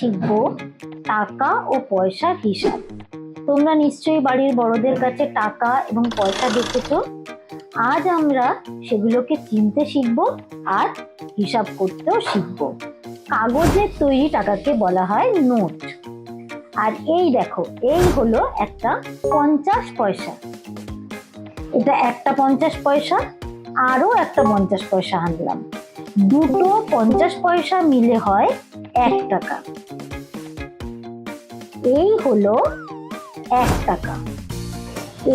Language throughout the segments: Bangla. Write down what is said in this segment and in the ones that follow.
শিখব টাকা ও পয়সার হিসাব। তোমরা নিশ্চয়ই বাড়ির বড়দের কাছে টাকা এবং পয়সা দেখেছো। আজ আমরা সেগুলোকে চিনতে শিখব আর হিসাব করতেও শিখব। কাগজের তৈরি টাকাকে বলা হয় নোট। আর এই দেখো, এই হলো একটা 50 পয়সা। এটা একটা 50 পয়সা, আরো একটা 50 পয়সা আনলাম। দুটো 50 পয়সা মিলে হয় 1 টাকা। এই হলো 1 টাকা।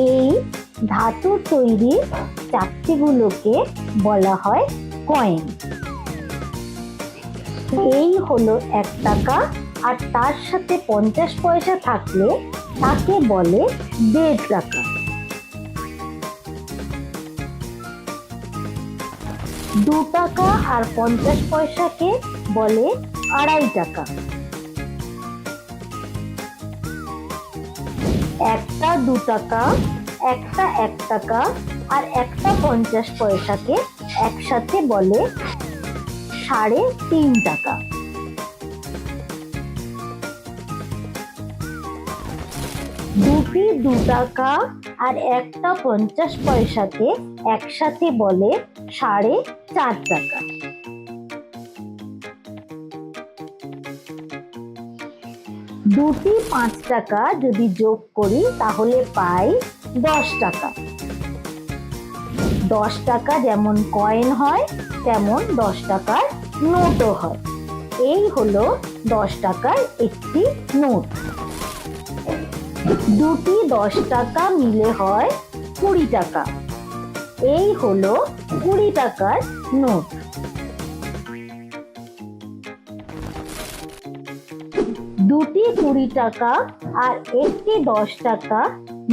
এই ধাতু তৈরি চাকতিগুলোকে বলা হয় কয়েন। এই হলো 1 টাকা, আর তার সাথে 50 পয়সা থাকলে তাকে বলে 1.5 টাকা। 2 টাকা আর 50 পয়সাকে বলে 2.5 টাকা। একটা 2 টাকা, একটা 1 টাকা আর একটা 50 পয়সাকে একসাথে বলে 3.5 টাকা। দুটি 2 টাকা আর একটা 50 পয়সাকে একসাথে বলে 4.5 টাকা। দুটি 5 টাকা যদি যোগ করি তাহলে পাই 10 টাকা। 10 টাকা যেমন কয়েন হয় তেমন 10 টাকার নোটও হয়। এই হলো 10 টাকার একটি নোট। দুটি 10 টাকা মিলে হয় 20 টাকা। এই হলো 20 টাকার নোট। দুটি 20 টাকা আর একটি 10 টাকা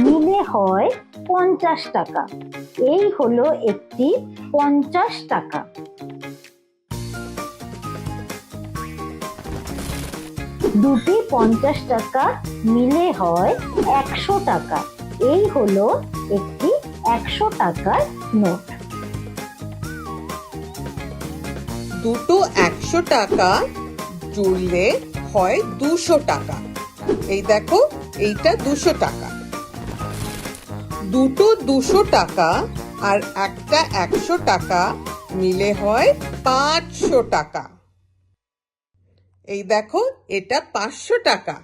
মিলে হয় 50 টাকা। এই হলো একটি 50 টাকা। দুটি 50 টাকা মিলে হয় 100 টাকা। এই হলো একটি 100 টাকার নোট। দুটো 100 টাকা জুড়লে হয় 200 টাকা। এই দেখো, এইটা 200 টাকা। দুটো 200 টাকা আর একটা 100 টাকা মিলে হয় 500 টাকা। এই দেখো, এটা 500 টাকা।